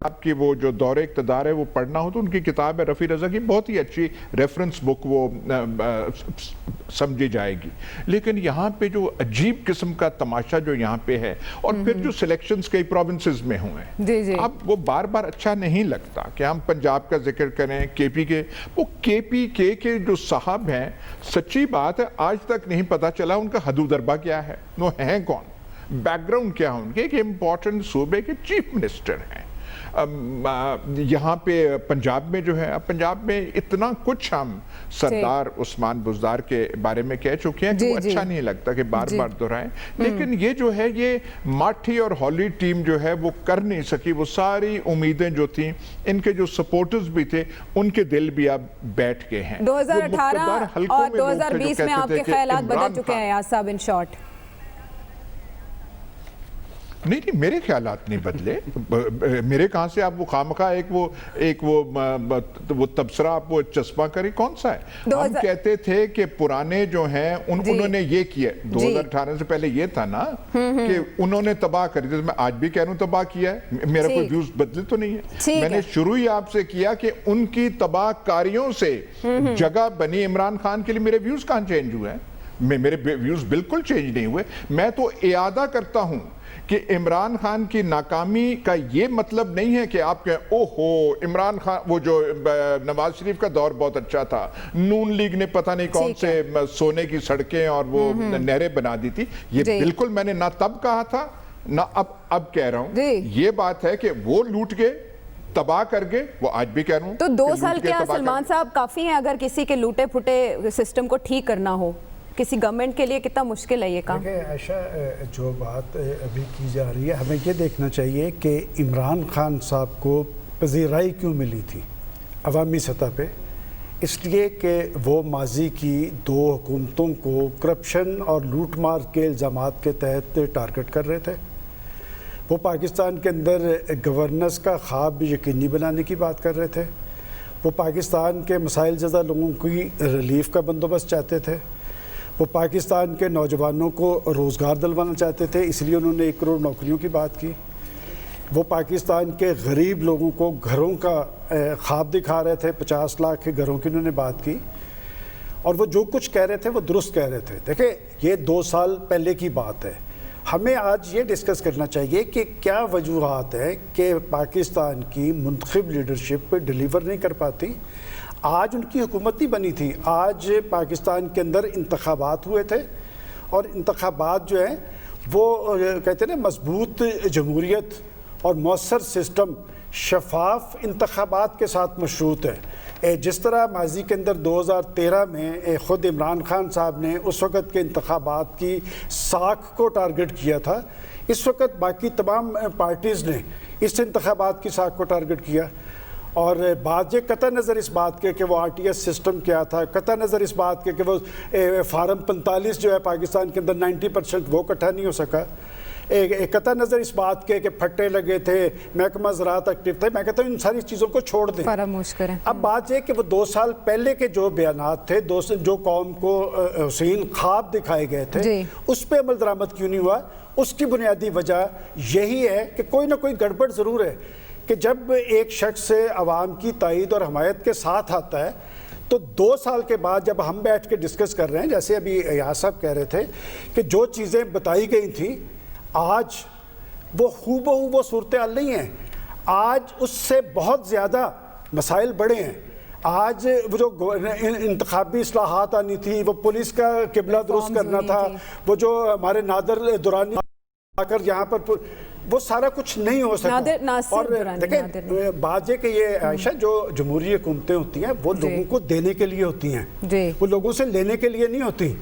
آپ کی وہ جو دور اقتدار ہے وہ پڑھنا ہو تو ان کی کتاب ہے رفیع رضا کی، بہت ہی اچھی ریفرنس بک وہ سمجھی جائے گی. لیکن یہاں پہ جو عجیب قسم کا تماشا جو یہاں پہ ہے، اور پھر جو سلیکشنز کئی پروونسز میں ہوئے، اب وہ بار بار اچھا نہیں لگتا کہ ہم پنجاب کا ذکر کریں، کے پی کے، وہ کے پی کے جو صاحب ہیں، سچی بات ہے آج تک نہیں پتا چلا ان کا حدود اربا کیا ہے، وہ ہیں کون، بیک گراؤنڈ کیا ان کے، کہ امپورٹنٹ صوبے کے چیف منسٹر ہیں. یہاں پہ پنجاب میں جو ہے، پنجاب میں اتنا کچھ ہم سردار عثمان بزدار کے بارے میں کہہ چکے ہیں کہ وہ اچھا نہیں لگتا کہ بار بار دہرائیں. لیکن یہ جو ہے، یہ ماٹھی اور ہالی ٹیم جو ہے وہ کر نہیں سکی. وہ ساری امیدیں جو تھیں، ان کے جو سپورٹرز بھی تھے، ان کے دل بھی اب بیٹھ گئے ہیں. 2018 اور 2020 میں آپ کے خیالات بدل چکے ہیں ایاز صاحب ان شارٹ؟ نہیں، میرے خیالات نہیں بدلے. میرے کہاں سے آپ وہ خامخواہ ایک وہ تبصرہ آپ وہ چسپاں کری، کون سا ہے؟ ہم کہتے تھے کہ پرانے جو ہیں انہوں نے یہ کیا. 2018 سے پہلے یہ تھا نا کہ انہوں نے تباہ کری تھی. میں آج بھی کہہ رہا ہوں تباہ کیا ہے، میرا کوئی ویوز بدلے تو نہیں ہے. میں نے شروع ہی آپ سے کیا کہ ان کی تباہ کاریوں سے جگہ بنی عمران خان کے لیے. میرے ویوز کہاں چینج ہوئے ہیں؟ میرے ویوز بالکل چینج نہیں ہوئے. میں تو اعادہ کرتا ہوں کہ عمران خان کی ناکامی کا یہ مطلب نہیں ہے کہ آپ کہیں اوہو عمران خان، وہ جو نواز شریف کا دور بہت اچھا تھا، نون لیگ نے پتہ نہیں کون سے سونے کی سڑکیں اور وہ نہریں بنا دی تھی. یہ بالکل میں نے نہ تب کہا تھا نہ اب کہہ رہا ہوں. یہ بات ہے کہ وہ لوٹ گئے، تباہ کر گئے، وہ آج بھی کہہ رہا ہوں. تو 2 سال کیا سلمان صاحب کافی ہیں اگر کسی کے لوٹے پھوٹے سسٹم کو ٹھیک کرنا ہو؟ کسی گورنمنٹ کے لیے کتنا مشکل ہے یہ کام؟ دیکھیں عائشہ، جو بات ابھی کی جا رہی ہے، ہمیں یہ دیکھنا چاہیے کہ عمران خان صاحب کو پذیرائی کیوں ملی تھی عوامی سطح پہ. اس لیے کہ وہ ماضی کی 2 حکومتوں کو کرپشن اور لوٹ مار کے الزامات کے تحت ٹارگٹ کر رہے تھے. وہ پاکستان کے اندر گورننس کا خواب یقینی بنانے کی بات کر رہے تھے. وہ پاکستان کے مسائل زدہ لوگوں کی ریلیف کا بندوبست چاہتے تھے. وہ پاکستان کے نوجوانوں کو روزگار دلوانا چاہتے تھے، اس لیے انہوں نے 1 کروڑ نوکریوں کی بات کی. وہ پاکستان کے غریب لوگوں کو گھروں کا خواب دکھا رہے تھے، 50 لاکھ کے گھروں کی انہوں نے بات کی. اور وہ جو کچھ کہہ رہے تھے وہ درست کہہ رہے تھے. دیکھیں یہ 2 سال پہلے کی بات ہے. ہمیں آج یہ ڈسکس کرنا چاہیے کہ کیا وجوہات ہیں کہ پاکستان کی منتخب لیڈرشپ ڈیلیور نہیں کر پاتی. آج ان کی حکومت نہیں بنی تھی. آج پاکستان کے اندر انتخابات ہوئے تھے، اور انتخابات جو ہیں وہ کہتے ہیں نا مضبوط جمہوریت اور مؤثر سسٹم شفاف انتخابات کے ساتھ مشروط ہے. جس طرح ماضی کے اندر 2013 میں خود عمران خان صاحب نے اس وقت کے انتخابات کی ساکھ کو ٹارگٹ کیا تھا، اس وقت باقی تمام پارٹیز نے اس انتخابات کی ساکھ کو ٹارگٹ کیا. اور بات یہ قطع نظر اس بات کے کہ وہ RTS سسٹم کیا تھا، قطع نظر اس بات کے کہ وہ فارم 45 جو ہے پاکستان کے اندر 90% وہ اکٹھا نہیں ہو سکا، قطع نظر اس بات کے کہ پھٹے لگے تھے، محکمہ زراعت ایکٹیو تھے. میں کہتا ہوں ان ساری چیزوں کو چھوڑ دیں، فراموش کریں. اب بات یہ کہ وہ 2 سال پہلے کے جو بیانات تھے، جو قوم کو حسین خواب دکھائے گئے تھے، اس پہ عمل درآمد کیوں نہیں ہوا؟ اس کی بنیادی وجہ یہی ہے کہ کوئی نہ کوئی گڑبڑ ضرور ہے. کہ جب ایک شخص عوام کی تائید اور حمایت کے ساتھ آتا ہے تو 2 سال کے بعد جب ہم بیٹھ کے ڈسکس کر رہے ہیں، جیسے ابھی ایاز صاحب کہہ رہے تھے کہ جو چیزیں بتائی گئی تھیں آج وہ ہو بہو وہ صورتحال نہیں ہیں. آج اس سے بہت زیادہ مسائل بڑے ہیں. آج وہ جو انتخابی اصلاحات آنی تھی، وہ پولیس کا قبلہ درست کرنا تھا، وہ جو ہمارے نادر دورانی آ کر یہاں پر وہ سارا کچھ نہیں ہو سکتا. اور دیکھیں بات یہ کہ یہ عائشہ جو جمہوری حکومتیں ہوتی ہیں وہ لوگوں کو دینے کے لیے ہوتی ہیں، وہ لوگوں سے لینے کے لیے نہیں ہوتی.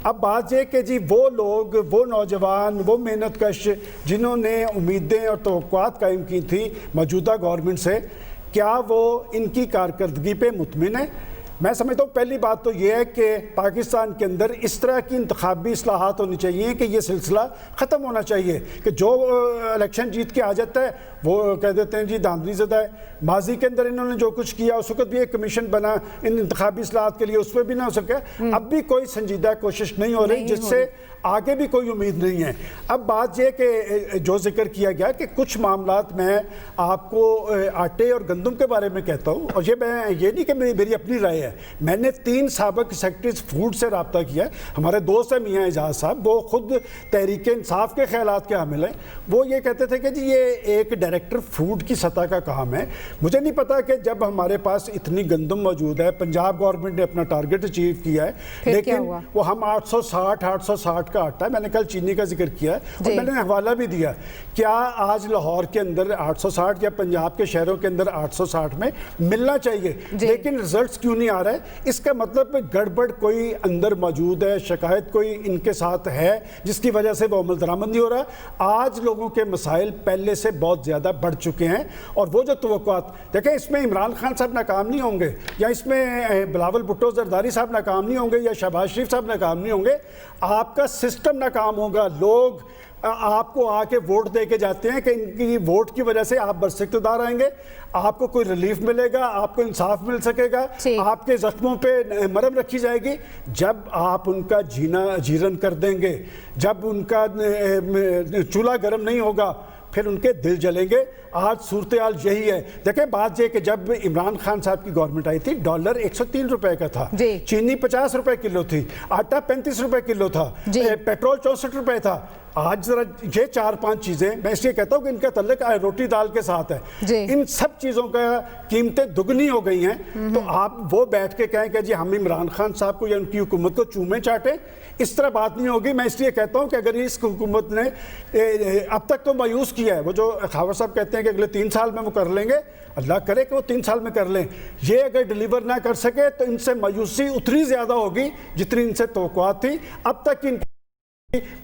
اب بات یہ کہ جی وہ لوگ، وہ نوجوان، وہ محنت کش جنہوں نے امیدیں اور توقعات قائم کی تھی موجودہ گورنمنٹ سے، کیا وہ ان کی کارکردگی پہ مطمئن ہے؟ میں سمجھتا ہوں پہلی بات تو یہ ہے کہ پاکستان کے اندر اس طرح کی انتخابی اصلاحات ہونی چاہیے کہ یہ سلسلہ ختم ہونا چاہیے کہ جو الیکشن جیت کے آ جاتا ہے وہ کہہ دیتے ہیں جی دھاندلی زدہ ہے. ماضی کے اندر انہوں نے جو کچھ کیا اس وقت بھی ایک کمیشن بنا ان انتخابی اصلاحات کے لیے, اس پہ بھی نہ ہو سکے. اب بھی کوئی سنجیدہ کوشش نہیں ہو رہی جس سے آگے بھی کوئی امید نہیں ہے. اب بات یہ کہ جو ذکر کیا گیا کہ کچھ معاملات میں آپ کو آٹے اور گندم کے بارے میں کہتا ہوں, اور یہ نہیں کہ میری اپنی رائے ہے. میں نے 3 سابق سیکرٹریز فوڈ سے رابطہ کیا. ہمارے دوست ہیں میاں اعجاز صاحب, وہ خود تحریک انصاف کے خیالات کے حامل ہیں. وہ یہ کہتے تھے کہ جی یہ ایک ڈائریکٹر فوڈ کی سطح کا کام ہے. مجھے نہیں پتا کہ جب ہمارے پاس اتنی گندم موجود ہے, پنجاب گورنمنٹ نے اپنا ٹارگٹ اچیو کیا ہے, لیکن وہ ہم 860 کا آٹا ہے. میں نے کل چینی کا ذکر کیا اور میں نے حوالہ بھی دیا. کیا آج لاہور کے اندر 860 یا پنجاب کے شہروں کے اندر 860 میں ملنا چاہیے, لیکن رزلٹس کیوں نہیں آ رہے؟ اس کا مطلب گڑبڑ کوئی اندر موجود ہے, شکایت کوئی ان کے ساتھ ہے جس کی وجہ سے وہ عمل درآمد نہیں ہو رہا. آج لوگوں کے مسائل پہلے سے بہت زیادہ بڑھ چکے ہیں, اور وہ جو توقعات دیکھیں, اس میں عمران خان صاحب ناکام نہیں ہوں گے, یا اس میں بلاول بھٹو زرداری صاحب ناکام نہیں ہوں گے, یا شہباز شریف صاحب ناکام نہیں ہوں گے. آپ کا سسٹم ناکام ہوگا. لوگ آپ کو آ کے ووٹ دے کے جاتے ہیں کہ ان کی ووٹ کی وجہ سے آپ برس اقتدار آئیں گے, آپ کو کوئی ریلیف ملے گا, آپ کو انصاف مل سکے گا, آپ کے زخموں پہ مرہم رکھی جائے گی. جب آپ ان کا جینا جیرن کر دیں گے, جب ان کا چولہا گرم نہیں ہوگا, پھر ان کے دل جلیں گے. آج صورتحال یہی ہے. دیکھیں بات یہ کہ جب عمران خان صاحب کی گورنمنٹ آئی تھی, ڈالر 103 روپے کا تھا, چینی 50 روپے کلو تھی, آٹا 35 روپے کلو تھا, پیٹرول 64 روپے تھا. آج ذرا یہ 4-5 چیزیں میں اس لیے کہتا ہوں کہ ان کا تعلق روٹی دال کے ساتھ ہے. ان سب چیزوں کا قیمتیں دگنی ہو گئی ہیں. تو آپ وہ بیٹھ کے کہیں کہ جی ہم عمران خان صاحب کو یا ان کی حکومت کو چومے چاٹیں, اس طرح بات نہیں ہوگی. میں اس لیے کہتا ہوں کہ اگر اس حکومت نے اب تک تو مایوس کیا ہے, وہ جو خاور صاحب کہتے ہیں کہ اگلے 3 سال میں وہ کر لیں گے, اللہ کرے کہ وہ 3 سال میں کر لیں. یہ اگر ڈیلیور نہ کر سکے تو ان سے مایوسی اتنی زیادہ ہوگی جتنی ان سے توقعات تھی. اب تک ان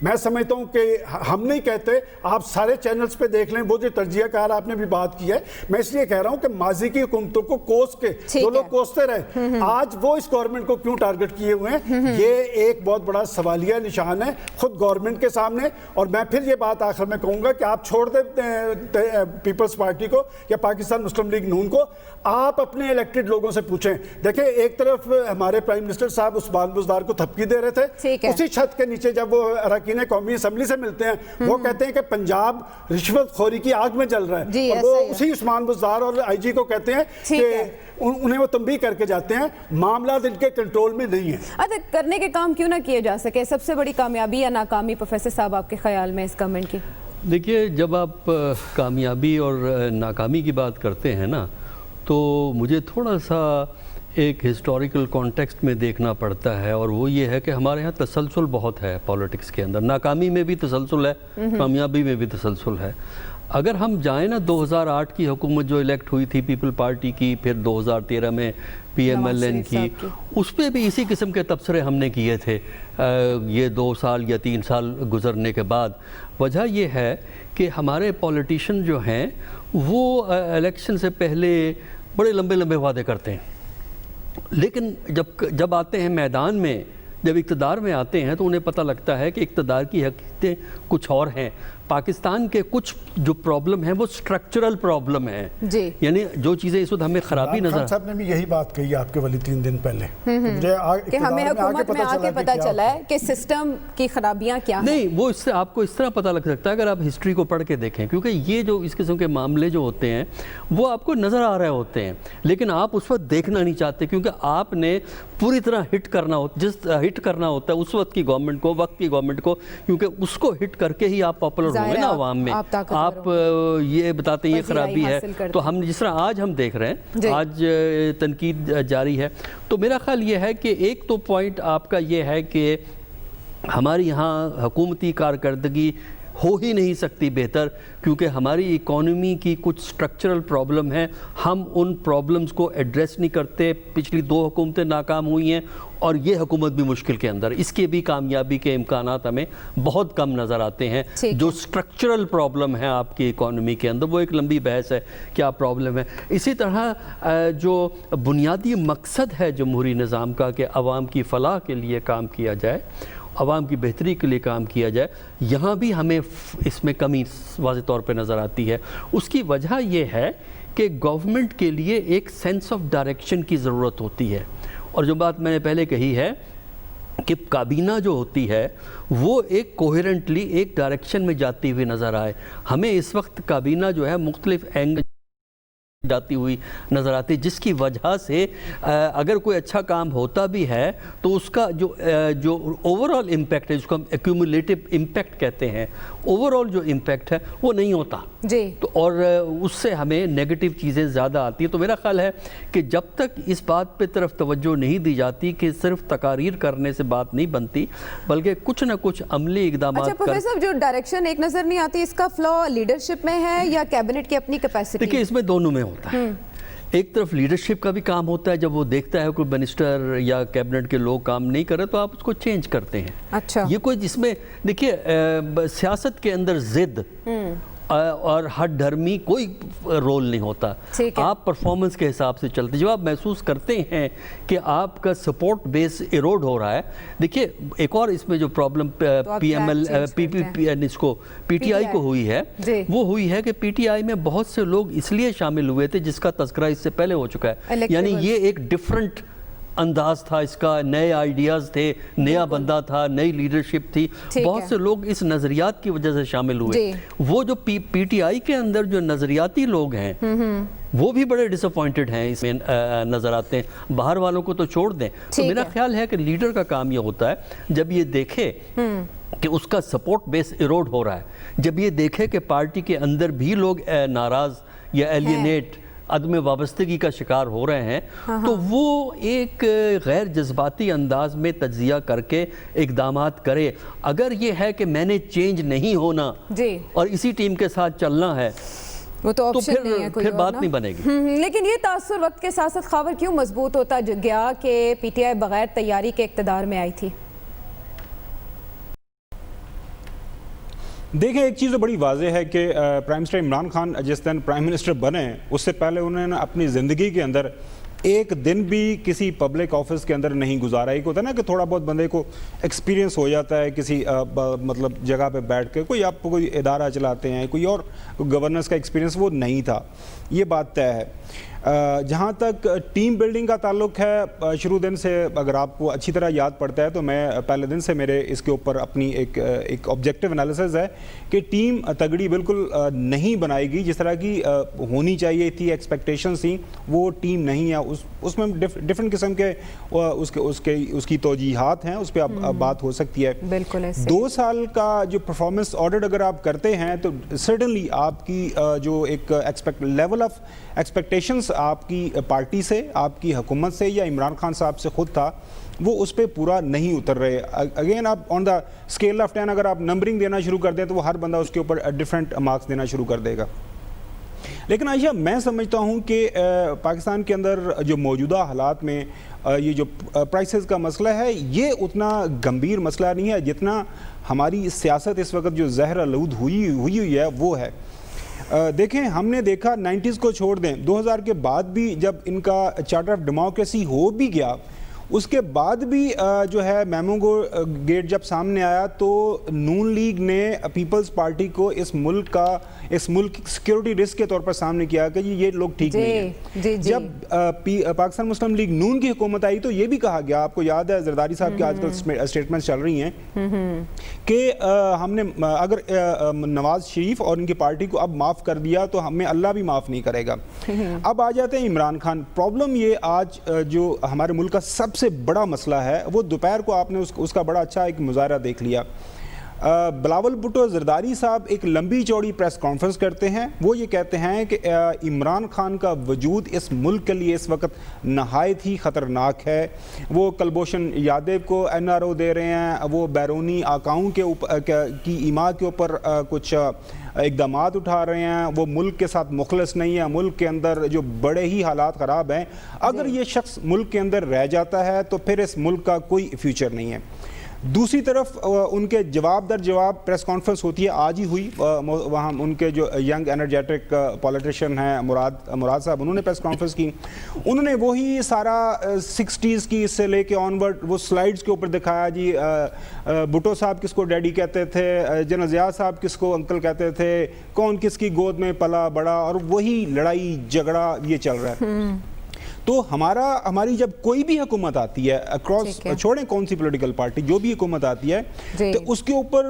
میں سمجھتا ہوں کہ ہم نہیں کہتے, آپ سارے چینلز پہ دیکھ لیں, وہ جو تجزیہ کار آپ نے بھی بات کی ہے. میں اس لیے کہہ رہا ہوں کہ ماضی کی حکومتوں کو کوس کے جو لوگ کوستے رہے, آج وہ اس گورنمنٹ کو کیوں ٹارگٹ کیے ہوئے ہیں, یہ ایک بہت بڑا سوالیہ نشان ہے خود گورنمنٹ کے سامنے. اور میں پھر یہ بات آخر میں کہوں گا کہ آپ چھوڑ دیں پیپلز پارٹی کو یا پاکستان مسلم لیگ نون کو, آپ اپنے الیکٹڈ لوگوں سے پوچھیں. دیکھیں ایک طرف ہمارے پرائم منسٹر صاحب عثمان بزدار کو تھپکی دے رہے تھے, اسی چھت کے نیچے جب وہ اراکین قومی اسمبلی سے ملتے ہیں وہ کہتے ہیں کہ پنجاب رشوت خوری کی آگ میں جل رہا ہے, اور وہ اسی عثمان بزدار اور آئی جی کو کہتے ہیں کہ انہیں وہ تنبیہ کر کے جاتے ہیں معاملات ان کے کنٹرول میں نہیں ہیں. کرنے کے کام کیوں نہ کیے جا سکے؟ سب سے بڑی کامیابی یا ناکامی پروفیسر صاحب آپ کے خیال میں اس گورنمنٹ کی؟ دیکھیے, جب آپ کامیابی اور ناکامی کی بات کرتے ہیں نا, تو مجھے تھوڑا سا ایک ہسٹوریکل کانٹیکسٹ میں دیکھنا پڑتا ہے, اور وہ یہ ہے کہ ہمارے ہاں تسلسل بہت ہے پالیٹکس کے اندر. ناکامی میں بھی تسلسل ہے, کامیابی میں بھی تسلسل ہے. اگر ہم جائیں نا 2008 کی حکومت جو الیکٹ ہوئی تھی پیپل پارٹی کی, پھر 2013 میں پی ایم ایل این کی, اس پہ بھی اسی قسم کے تبصرے ہم نے کیے تھے یہ 2 سال یا 3 سال گزرنے کے بعد. وجہ یہ ہے کہ ہمارے پولیٹیشین جو ہیں وہ الیکشن سے پہلے بڑے لمبے لمبے وعدے کرتے ہیں, لیکن جب آتے ہیں میدان میں, جب اقتدار میں آتے ہیں تو انہیں پتہ لگتا ہے کہ اقتدار کی حقیقتیں کچھ اور ہیں. پاکستان کے کچھ جو پرابلم ہیں وہ سٹرکچرل پرابلم ہیں, یعنی جو چیزیں اس وقت ہمیں خرابی نظر. صاحب نے بھی یہی بات کہی آپ کے ولی 3 دن پہلے کہ ہمیں حکومت میں آگے پتہ چلا ہے کہ سسٹم کی خرابیاں کیا ہیں. نہیں, وہ اس سے آپ کو اس طرح پتہ لگ سکتا ہے اگر آپ ہسٹری کو پڑھ کے دیکھیں, کیونکہ یہ جو اس قسم کے معاملے جو ہوتے ہیں وہ آپ کو نظر آ رہے ہوتے ہیں, لیکن آپ اس وقت دیکھنا نہیں چاہتے, کیونکہ آپ نے پوری طرح ہٹ کرنا ہوتا ہے اس وقت کی گورنمنٹ کو, وقت کی گورنمنٹ کو, کیونکہ اس کو ہٹ کر کے ہی آپ پاپولر ہوئے نا عوام میں. آپ یہ بتاتے ہیں یہ خرابی ہے, تو ہم جس طرح آج ہم دیکھ رہے ہیں, آج تنقید جاری ہے. تو میرا خیال یہ ہے کہ ایک تو پوائنٹ آپ کا یہ ہے کہ ہماری یہاں حکومتی کارکردگی ہو ہی نہیں سکتی بہتر، کیونکہ ہماری اکانومی کی کچھ سٹرکچرل پرابلم ہیں، ہم ان پرابلمز کو ایڈریس نہیں کرتے. پچھلی 2 حکومتیں ناکام ہوئی ہیں اور یہ حکومت بھی مشکل کے اندر، اس کے بھی کامیابی کے امکانات ہمیں بہت کم نظر آتے ہیں. جو سٹرکچرل پرابلم ہے آپ کی اکانومی کے اندر وہ ایک لمبی بحث ہے کیا پرابلم ہے. اسی طرح جو بنیادی مقصد ہے جمہوری نظام کا کہ عوام کی فلاح کے لیے کام کیا جائے، عوام کی بہتری کے لیے کام کیا جائے، یہاں بھی ہمیں اس میں کمی واضح طور پہ نظر آتی ہے. اس کی وجہ یہ ہے کہ گورنمنٹ کے لیے ایک سینس آف ڈائریکشن کی ضرورت ہوتی ہے. اور جو بات میں نے پہلے کہی ہے کہ کابینہ جو ہوتی ہے وہ ایک کوہیرنٹلی ایک ڈائریکشن میں جاتی ہوئی نظر آئے. ہمیں اس وقت کابینہ جو ہے مختلف اینگل جاتی ہوئی نظر آتی، جس کی وجہ سے اگر کوئی اچھا کام ہوتا بھی ہے تو اس کا جو اوورآل امپیکٹ ہے، جس کو ہم ایکیومولیٹو امپیکٹ کہتے ہیں، اوورآل جو امپیکٹ ہے وہ نہیں ہوتا جی. تو اور اس سے ہمیں نیگیٹو چیزیں زیادہ آتی ہیں. تو میرا خیال ہے کہ جب تک اس بات پہ طرف توجہ نہیں دی جاتی کہ صرف تقاریر کرنے سے بات نہیں بنتی، بلکہ کچھ نہ کچھ عملی اقدامات. اچھا پروفیسر، جو ڈائریکشن ایک نظر نہیں آتی، اس کا فلا لیڈرشپ میں ہے یا کیبنٹ کی اپنی کیپیسٹی؟ دیکھیں اس میں دونوں میں ہوتا ہے. ایک طرف لیڈرشپ کا بھی کام ہوتا ہے، جب وہ دیکھتا ہے کوئی منسٹر یا کیبنٹ کے لوگ کام نہیں کر رہے تو آپ اس کو چینج کرتے ہیں. اچھا، یہ کوئی جس میں دیکھیے سیاست کے اندر ضد اور ہٹ دھرمی کوئی رول نہیں ہوتا. آپ پرفارمنس کے حساب سے چلتے. جب آپ محسوس کرتے ہیں کہ آپ کا سپورٹ بیس ایروڈ ہو رہا ہے، دیکھیے ایک اور اس میں جو problem P M L P T I کو ہوئی ہے، وہ ہوئی ہے کہ پی ٹی آئی میں بہت سے لوگ اس لیے شامل ہوئے تھے جس کا تذکرہ اس سے پہلے ہو چکا ہے. یعنی یہ ایک ڈیفرنٹ انداز تھا اس کا، نئے آئیڈیاز تھے، نیا بندہ تھا، نئی لیڈرشپ تھی. بہت سے لوگ اس نظریات کی وجہ سے شامل ہوئے. وہ جو پی ٹی آئی کے اندر جو نظریاتی لوگ ہیں وہ بھی بڑے ڈس اپوائنٹڈ ہیں، اس میں نظر آتے ہیں. باہر والوں کو تو چھوڑ دیں. تو میرا خیال ہے کہ لیڈر کا کام یہ ہوتا ہے جب یہ دیکھے کہ اس کا سپورٹ بیس ایروڈ ہو رہا ہے، جب یہ دیکھے کہ پارٹی کے اندر بھی لوگ ناراض یا ایلینیٹ عدم وابستگی کا شکار ہو رہے ہیں، تو وہ ایک غیر جذباتی انداز میں تجزیہ کر کے اقدامات کرے. اگر یہ ہے کہ میں نے چینج نہیں ہونا اور اسی ٹیم کے ساتھ چلنا ہے وہ تو آپشن نہیں ہے، پھر بات نہیں بنے گی. لیکن یہ تاثر وقت کے ساتھ ساتھ خاور کیوں مضبوط ہوتا گیا کہ پی ٹی آئی بغیر تیاری کے اقتدار میں آئی تھی؟ دیکھیں ایک چیز تو بڑی واضح ہے کہ پرائم منسٹر عمران خان جس دن پرائم منسٹر بنے اس سے پہلے انہوں نے اپنی زندگی کے اندر ایک دن بھی کسی پبلک آفس کے اندر نہیں گزارا. ایک ہوتا ہے نا کہ تھوڑا بہت بندے کو ایکسپیرینس ہو جاتا ہے کسی مطلب جگہ پہ بیٹھ کے، کوئی آپ کوئی ادارہ چلاتے ہیں، کوئی اور گورننس کا ایکسپیرینس وہ نہیں تھا. یہ بات طے ہے. جہاں تک ٹیم بلڈنگ کا تعلق ہے، شروع دن سے اگر آپ کو اچھی طرح یاد پڑتا ہے تو میں پہلے دن سے میرے اس کے اوپر اپنی ایک آبجیکٹیو انالیسز ہے کہ ٹیم تگڑی بالکل نہیں بنائے گی جس طرح کی ہونی چاہیے تھی، ایکسپیکٹیشنز تھیں، وہ ٹیم نہیں ہے. اس میں ڈفرنٹ قسم کے اس کی توجیحات ہیں، اس پہ اب بات ہو سکتی ہے. 2 سال کا جو پرفارمنس آڈٹ اگر آپ کرتے ہیں تو سرٹنلی آپ کی جو ایک لیول آف ایکسپیکٹیشنز آپ کی پارٹی سے، آپ کی حکومت سے یا عمران خان صاحب سے خود تھا، وہ اس پہ پورا نہیں اتر رہے. اگین آپ آن دا اسکیل آف 10 اگر آپ نمبرنگ دینا شروع کر دیں تو وہ ہر بندہ اس کے اوپر ڈفرینٹ مارکس دینا شروع کر دے گا. لیکن عائشہ میں سمجھتا ہوں کہ پاکستان کے اندر جو موجودہ حالات میں یہ جو پرائسز کا مسئلہ ہے یہ اتنا گمبھیر مسئلہ نہیں ہے جتنا ہماری سیاست اس وقت جو زہر آلود ہوئی ہے وہ ہے. دیکھیں ہم نے دیکھا 90s کو چھوڑ دیں، 2000 کے بعد بھی جب ان کا چارٹر آف ڈیموکریسی ہو بھی گیا، اس کے بعد بھی جو ہے میمونگو گیٹ جب سامنے آیا تو نون لیگ نے پیپلز پارٹی کو اس ملک سیکیورٹی رسک کے طور پر سامنے کیا کہ یہ لوگ ٹھیک نہیں ہیں. جب پاکستان مسلم لیگ نون کی حکومت آئی تو یہ بھی کہا گیا، آپ کو یاد ہے زرداری صاحب کی آج کل اسٹیٹمنٹس چل رہی ہیں کہ ہم نے اگر نواز شریف اور ان کی پارٹی کو اب معاف کر دیا تو ہمیں اللہ بھی معاف نہیں کرے گا. اب آ جاتے ہیں عمران خان. پرابلم یہ آج جو ہمارے ملک کا سب سے بڑا مسئلہ ہے وہ دوپہر کو آپ نے اس کا بڑا اچھا ایک مظاہرہ دیکھ لیا. بلاول بھٹو زرداری صاحب ایک لمبی چوڑی پریس کانفرنس کرتے ہیں. وہ یہ کہتے ہیں کہ عمران خان کا وجود اس ملک کے لیے اس وقت نہایت ہی خطرناک ہے. وہ کلبھوشن یادیو کو NRO دے رہے ہیں, وہ بیرونی آقاؤں کی ایما کے اوپر کچھ اقدامات اٹھا رہے ہیں, وہ ملک کے ساتھ مخلص نہیں ہے, ملک کے اندر جو بڑے ہی حالات خراب ہیں. اگر یہ شخص ملک کے اندر رہ جاتا ہے تو پھر اس ملک کا کوئی فیوچر نہیں ہے. دوسری طرف ان کے جواب در جواب پریس کانفرنس ہوتی ہے, آج ہی ہوئی, وہاں ان کے جو ینگ انرجیٹک پولیٹیشین ہیں مراد صاحب, انہوں نے پریس کانفرنس کی. انہوں نے وہی سارا 60s کی سے لے کے آنورڈ وہ سلائیڈز کے اوپر دکھایا جی بھٹو صاحب کس کو ڈیڈی کہتے تھے, جنرل ضیاء صاحب کس کو انکل کہتے تھے, کون کس کی گود میں پلا بڑا, اور وہی لڑائی جھگڑا یہ چل رہا ہے. تو ہماری جب کوئی بھی حکومت آتی ہے اکراس, چھوڑیں کون سی پولیٹیکل پارٹی, جو بھی حکومت آتی ہے تو اس کے اوپر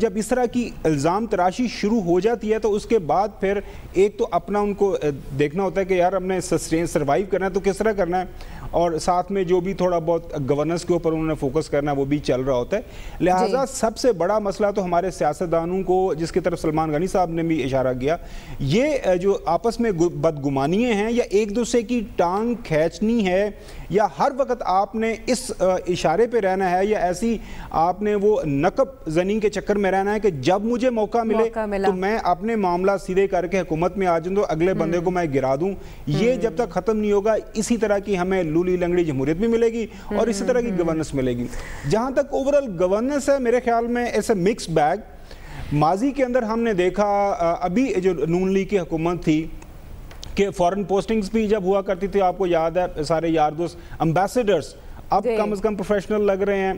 جب اس طرح کی الزام تراشی شروع ہو جاتی ہے تو اس کے بعد پھر ایک تو اپنا ان کو دیکھنا ہوتا ہے کہ یار ہم نے سروائیو کرنا ہے تو کس طرح کرنا ہے, اور ساتھ میں جو بھی تھوڑا بہت گورننس کے اوپر انہوں نے فوکس کرنا ہے وہ بھی چل رہا ہوتا ہے. لہٰذا سب سے بڑا مسئلہ تو ہمارے سیاستدانوں کو, جس کی طرف سلمان غنی صاحب نے بھی اشارہ کیا, یہ جو آپس میں بدگمانیاں ہیں یا ایک دوسرے کی ٹانگ کھینچنی ہے, یا ہر وقت آپ نے اس اشارے پہ رہنا ہے, یا ایسی آپ نے وہ نقب زنی کے چکر میں رہنا ہے کہ جب مجھے موقع ملے تو میں اپنے معاملہ سیدھے کر کے حکومت میں آ جاؤں تو اگلے بندے کو میں گرا دوں. یہ جب تک ختم نہیں ہوگا اسی طرح کی ہمیں لولی لنگڑی جمہوریت بھی ملے گی اور اسی طرح کی گورننس ملے گی. جہاں تک اوورال گورننس ہے میرے خیال میں ایسے مکس بیگ. ماضی کے اندر ہم نے دیکھا ابھی جو نون لیگ کی حکومت تھی کہ فورن پوسٹنگز بھی جب ہوا کرتی تھی, آپ کو یاد ہے سارے یار دوست امبیسڈرز اب کم از کم پروفیشنل لگ رہے ہیں,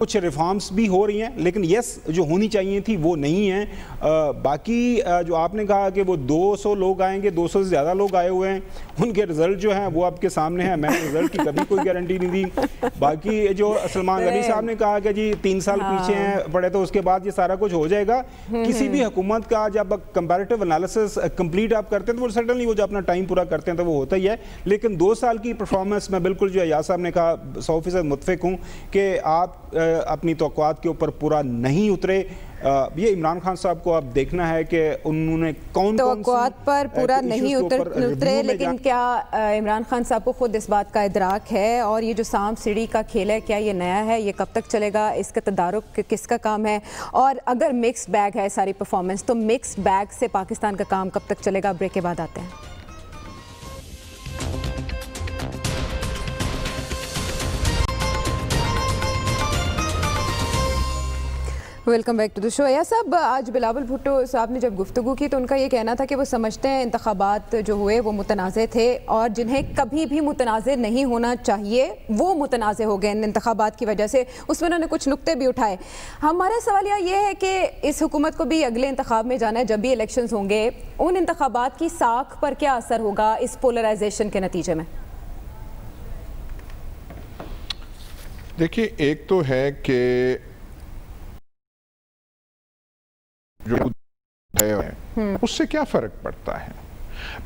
کچھ ریفارمز بھی ہو رہی ہیں, لیکن یس جو ہونی چاہیے تھی وہ نہیں ہیں. باقی جو آپ نے کہا کہ وہ 200 لوگ آئیں گے, 200 سے زیادہ لوگ آئے ہوئے ہیں, ان کے رزلٹ جو ہیں وہ آپ کے سامنے ہیں. میں نے رزلٹ کی کبھی کوئی گارنٹی نہیں دی. باقی جو سلمان غنی صاحب نے کہا کہ جی 3 سال پیچھے ہیں پڑے تو اس کے بعد یہ سارا کچھ ہو جائے گا. کسی بھی حکومت کا جب کمپیریٹیو انالیسس کمپلیٹ آپ کرتے ہیں تو وہ سڈنلی وہ جو اپنا ٹائم پورا کرتے ہیں تو وہ ہوتا ہی ہے. لیکن 2 سال کی پرفارمنس میں بالکل جو ایاز صاحب نے کہا 100% متفق ہوں کہ آپ اپنی توقعات کے اوپر پورا نہیں اترے. یہ عمران خان صاحب کو اب دیکھنا ہے کہ انہوں نے کون توقعات پر پورا نہیں اترے, لیکن کیا عمران خان صاحب کو خود اس بات کا ادراک ہے, اور یہ جو سانپ سیڑھی کا کھیل ہے کیا یہ نیا ہے, یہ کب تک چلے گا, اس کا تدارک کس کا کام ہے, اور اگر مکس بیگ ہے ساری پرفارمنس تو مکس بیگ سے پاکستان کا کام کب تک چلے گا. بریک کے بعد آتے ہیں. ویلکم بیک ٹو دی شو. ایاز صاحب, آج بلاول بھٹو صاحب نے جب گفتگو کی تو ان کا یہ کہنا تھا کہ وہ سمجھتے ہیں انتخابات جو ہوئے وہ متنازع تھے اور جنہیں کبھی بھی متنازع نہیں ہونا چاہیے وہ متنازع ہو گئے ان انتخابات کی وجہ سے. اس میں انہوں نے کچھ نقطے بھی اٹھائے. ہمارا سوال یہ ہے کہ اس حکومت کو بھی اگلے انتخاب میں جانا ہے, جب بھی الیکشنز ہوں گے, ان انتخابات کی ساکھ پر کیا اثر ہوگا اس پولرائزیشن کے نتیجے میں؟ دیکھیے, ایک تو ہے کہ جو ہے اس سے کیا فرق پڑتا ہے.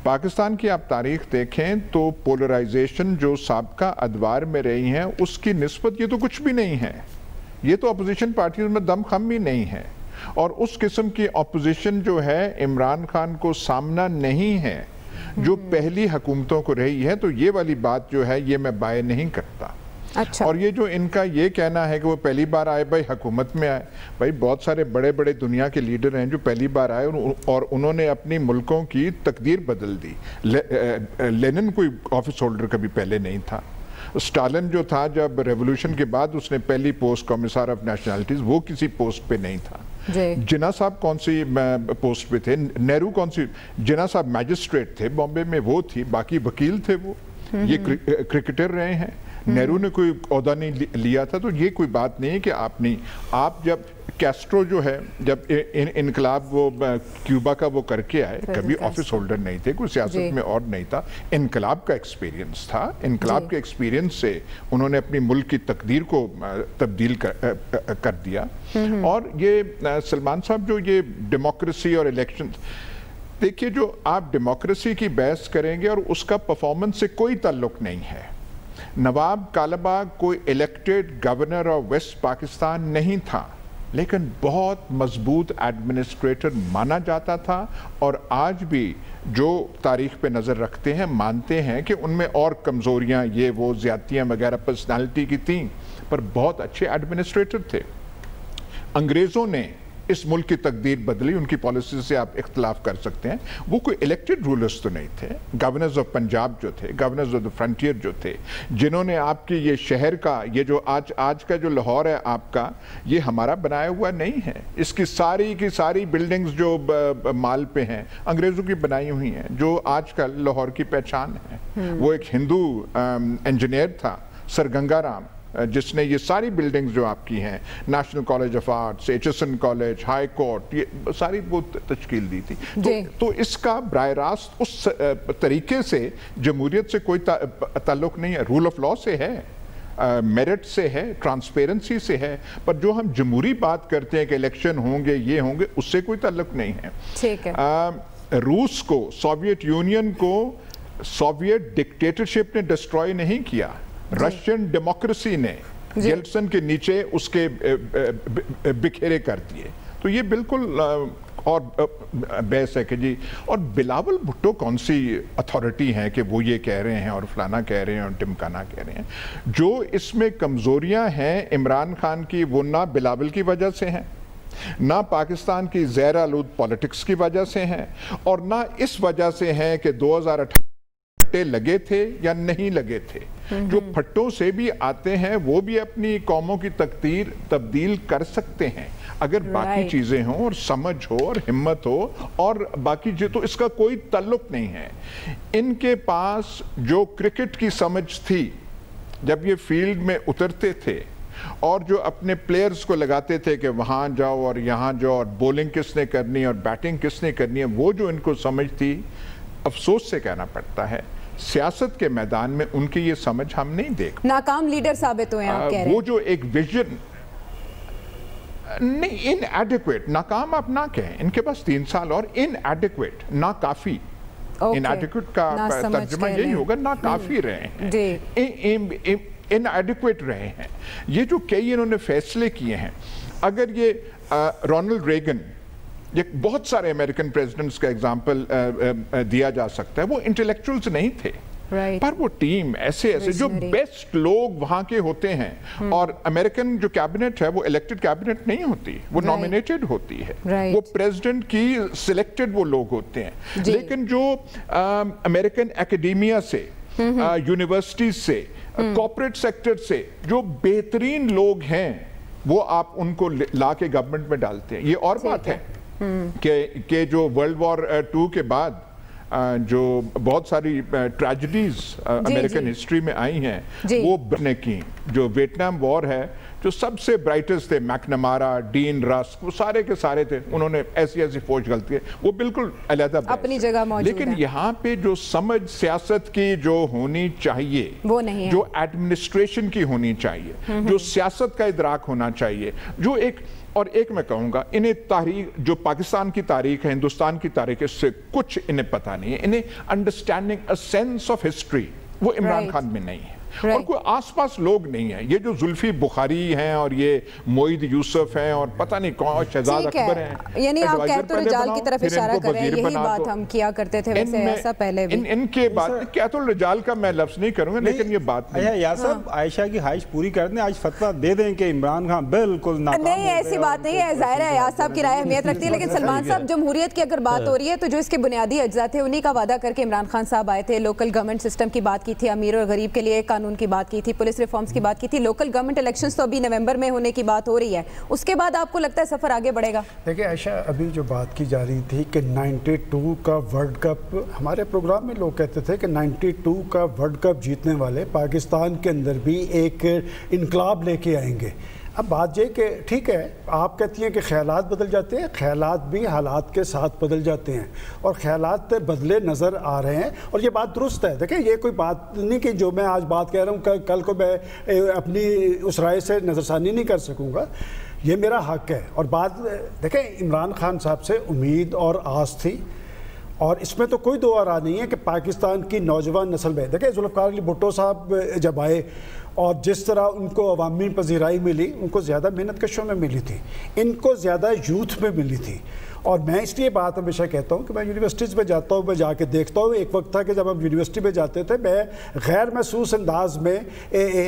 پاکستان کی آپ تاریخ دیکھیں تو پولرائزیشن جو سابقہ ادوار میں رہی ہیں اس کی نسبت یہ تو کچھ بھی نہیں ہے. یہ تو اپوزیشن پارٹیوں میں دم خم بھی نہیں ہے, اور اس قسم کی اپوزیشن جو ہے عمران خان کو سامنا نہیں ہے جو پہلی حکومتوں کو رہی ہے. تو یہ والی بات جو ہے یہ میں بائے نہیں کرتا. اچھا. اور یہ جو ان کا یہ کہنا ہے کہ وہ پہلی بار آئے, بھائی حکومت میں آئے, بھائی بہت سارے بڑے بڑے دنیا کے لیڈر ہیں جو پہلی بار آئے اور انہوں نے اپنی ملکوں کی تقدیر بدل دی. لینن کوئی آفس ہولڈر کبھی پہلے نہیں تھا. اسٹالن جو تھا جب ریولوشن کے بعد اس نے پہلی پوسٹ کمسار آف نیشنلٹیز, وہ کسی پوسٹ پہ نہیں تھا. جناح صاحب کون سی پوسٹ پہ تھے, نہرو کون سی, جناح صاحب میجسٹریٹ تھے بامبے میں, وہ تھی, باقی وکیل تھے, وہ یہ کرکٹر رہے ہیں. نہرو نے کوئی عہدہ نہیں لیا تھا. تو یہ کوئی بات نہیں ہے کہ آپ جب کیسٹرو جو ہے جب انقلاب وہ کیوبا کا وہ کر کے آئے, کبھی آفس ہولڈر نہیں تھے, کوئی سیاست میں اور نہیں تھا, انقلاب کا ایکسپیرینس تھا. انقلاب کے ایکسپیرینس سے انہوں نے اپنی ملک کی تقدیر کو تبدیل کر دیا. اور یہ سلمان صاحب جو یہ ڈیموکریسی اور الیکشن, دیکھیے جو آپ ڈیموکریسی کی بحث کریں گے اور اس کا پرفارمنس سے کوئی تعلق نہیں ہے. نواب کالاباغ کوئی elected governor of West Pakistan نہیں تھا. لیکن بہت مضبوط ایڈمنسٹریٹر مانا جاتا تھا، اور آج بھی جو تاریخ پہ نظر رکھتے ہیں مانتے ہیں کہ ان میں اور کمزوریاں یہ وہ زیادتیاں وغیرہ پرسنالٹی کی تھیں، پر بہت اچھے ایڈمنسٹریٹر تھے۔ انگریزوں نے اس ملک کی تقدیر بدلی، ان کی پالیسی سے آپ اختلاف کر سکتے ہیں، وہ کوئی الیکٹڈ رولرز تو نہیں تھے۔ گورنرز آف پنجاب جو تھے، گورنرز آف دا فرنٹیئر جو تھے، جنہوں نے آپ کی یہ شہر کا، یہ جو آج کا جو لاہور ہے آپ کا، یہ ہمارا بنایا ہوا نہیں ہے۔ اس کی ساری بلڈنگز جو مال پہ ہیں انگریزوں کی بنائی ہوئی ہیں، جو آج کل لاہور کی پہچان ہے۔ وہ ایک ہندو انجینئر تھا سر گنگا رام، جس نے یہ ساری بلڈنگز جو آپ کی ہیں، national college of arts, Aitchison college, high court, یہ ساری وہ تشکیل دی تھی۔ تو اس کا براہ راست اس طریقے سے جمہوریت سے کوئی تعلق نہیں ہے، رول آف لا سے ہے، میرٹ سے ہے، ٹرانسپیرنسی سے ہے، پر جو ہم جمہوری بات کرتے ہیں کہ الیکشن ہوں گے، یہ ہوں گے، اس سے کوئی تعلق نہیں ہے۔ ٹھیک ہے۔ روس کو، سوویت یونین کو سوویت ڈکٹیٹرشپ نے ڈسٹروائے نہیں کیا، رشین ڈیموکریسی نے یلتسن کے نیچے اس کے بکھیرے کر دیے۔ تو یہ بالکل اور بحث ہے کہ جی، اور بلاول بھٹو کون سی اتھارٹی ہیں کہ وہ یہ کہہ رہے ہیں اور فلانا کہہ رہے ہیں اور ٹمکانا کہہ رہے ہیں۔ جو اس میں کمزوریاں ہیں عمران خان کی، وہ نہ بلاول کی وجہ سے ہیں، نہ پاکستان کی زیر آلود پالیٹکس کی وجہ سے ہیں، اور نہ اس وجہ سے ہیں کہ 2018 پھٹے لگے تھے یا نہیں لگے تھے۔ جو پھٹوں سے بھی آتے ہیں وہ بھی اپنی قوموں کی تقدیر تبدیل کر سکتے ہیں اگر باقی چیزیں ہوں اور سمجھ ہو اور ہمت ہو اور باقی تو اس کا کوئی تعلق نہیں ہے۔ ان کے پاس جو کرکٹ کی سمجھ تھی جب یہ فیلڈ میں اترتے تھے، اور جو اپنے پلیئرز کو لگاتے تھے کہ وہاں جاؤ اور یہاں جاؤ اور بولنگ کس نے کرنی ہے اور بیٹنگ کس نے کرنی ہے، وہ جو ان کو سمجھ تھی، افسوس سے کہنا پڑتا ہے سیاست کے میدان میں ان کی یہ سمجھ ہم نہیں دیکھ، ناکام لیڈر ثابت ہوئے ہیں آپ کہہ رہے ہیں۔ وہ جو ایک ویژن نہیں، ان ایڈیکویٹ، ناکام آپ نہ کہیں، ان کے پاس 3 سال اور ان ایڈیکویٹ، ناکافی، ان ایڈیکویٹ کا ترجمہ یہی ہوگا، ناکافی رہے ہیں، ان ایڈیکویٹ رہے ہیں۔ یہ جو کئی انہوں نے فیصلے کیے ہیں، اگر یہ رونلڈ ریگن، یہ بہت سارے امریکن پریزیڈنٹس کا اگزامپل دیا جا سکتا ہے، وہ انٹلیکچوئلز نہیں تھے، پر وہ ٹیم ایسے جو بیسٹ لوگ وہاں کے ہوتے ہیں، اور امریکن جو کیبنٹ ہے وہ الیکٹڈ کیبنٹ نہیں ہوتی، وہ نامینیٹڈ ہوتی ہے، وہ پریزیڈنٹ کی سلیکٹڈ وہ لوگ ہوتے ہیں۔ لیکن جو امریکن اکیڈیمیا سے، یونیورسٹیز سے، کارپوریٹ سیکٹر سے جو بہترین لوگ ہیں، وہ آپ ان کو لا کے گورنمنٹ میں ڈالتے ہیں۔ یہ اور بات ہے کہ جو ورلڈ وار 2 کے بعد جو بہت ساری ٹریجڈیز امریکن ہسٹری میں آئی ہیں، وہ بنے کی، جو ویتنام وار ہے، جو سب سے برائٹسٹ تھے، میکنمارا، ڈین رسک، وہ سارے کے سارے تھے، انہوں نے ایسی فوج غلطی ہے، وہ بالکل علیحدہ اپنی جگہ موجود ہے۔ لیکن یہاں پہ جو سمجھ سیاست کی جو ہونی چاہیے، وہ نہیں ہے، جو ایڈمنسٹریشن کی ہونی چاہیے، جو سیاست کا ادراک ہونا چاہیے، جو ایک میں کہوں گا، انہیں تاریخ، جو پاکستان کی تاریخ ہے، ہندوستان کی تاریخ ہے، اس سے کچھ انہیں پتہ نہیں ہے۔ انہیں understanding a sense of history وہ عمران خان میں نہیں ہے، اور کوئی آس پاس لوگ نہیں ہیں۔ یہ جو زلفی بخاری ہیں اور یہ معید یوسف ہیں اور پتہ نہیں کون شہزاد اکبر ہیں، یعنی آپ قیت الرجال کی طرف اشارہ کر رہے ہیں، یہی بات ہم کیا کرتے تھے ویسے ایسا پہلے بھی۔ ان کے بعد قیت الرجال کا میں لفظ نہیں کروں گا، لیکن یہ بات نہیں۔ یا صاحب عائشہ کی خواہش پوری کر دیں، آج فتویٰ دے دیں کہ عمران خان بالکل ناکام نہیں، ایسی بات نہیں ہے، ظاہر ہے یاس صاحب کی رائے اہمیت رکھتی ہے، لیکن سلمان صاحب جمہوریت کی اگر بات ہو رہی ہے تو جو اس کے بنیادی اجزاء تھے انہی کا وعدہ کر کے عمران خان صاحب آئے تھے۔ لوکل گورنمنٹ سسٹم کی بات کی تھی، امیر اور غریب کے لیے ایک قانون کی بات کی تھی، پولیس ریفارمز کی بات کی تھی، لوکل گورنمنٹ الیکشنز تو ابھی نومبر میں ہونے کی بات ہو رہی ہے۔ اس کے بعد آپ کو لگتا ہے سفر آگے بڑھے گا؟ دیکھیں عائشہ، ابھی جو بات کی جا رہی تھی کہ 92 کا ورلڈ کپ، ہمارے پروگرام میں لوگ کہتے تھے کہ 92 کا ورلڈ کپ جیتنے والے پاکستان کے اندر بھی ایک انقلاب لے کے آئیں گے۔ اب بات یہ کہ ٹھیک ہے، آپ کہتی ہیں کہ خیالات بدل جاتے ہیں، خیالات بھی حالات کے ساتھ بدل جاتے ہیں، اور خیالات بدلے نظر آ رہے ہیں، اور یہ بات درست ہے۔ دیکھیں یہ کوئی بات نہیں کہ جو میں آج بات کہہ رہا ہوں کل کو میں اپنی اس رائے سے نظر ثانی نہیں کر سکوں گا، یہ میرا حق ہے۔ اور بات دیکھیں، عمران خان صاحب سے امید اور آس تھی، اور اس میں تو کوئی دو آرا نہیں ہے کہ پاکستان کی نوجوان نسل میں، دیکھیں ذوالفقار علی بھٹو صاحب جب آئے اور جس طرح ان کو عوامی پذیرائی ملی ان کو زیادہ محنت کشوں میں ملی تھی، ان کو زیادہ یوتھ میں ملی تھی. اور میں اس لیے بات ہمیشہ کہتا ہوں کہ میں یونیورسٹیز پہ جاتا ہوں، میں جا کے دیکھتا ہوں. ایک وقت تھا کہ جب ہم یونیورسٹی پہ جاتے تھے، میں غیر محسوس انداز میں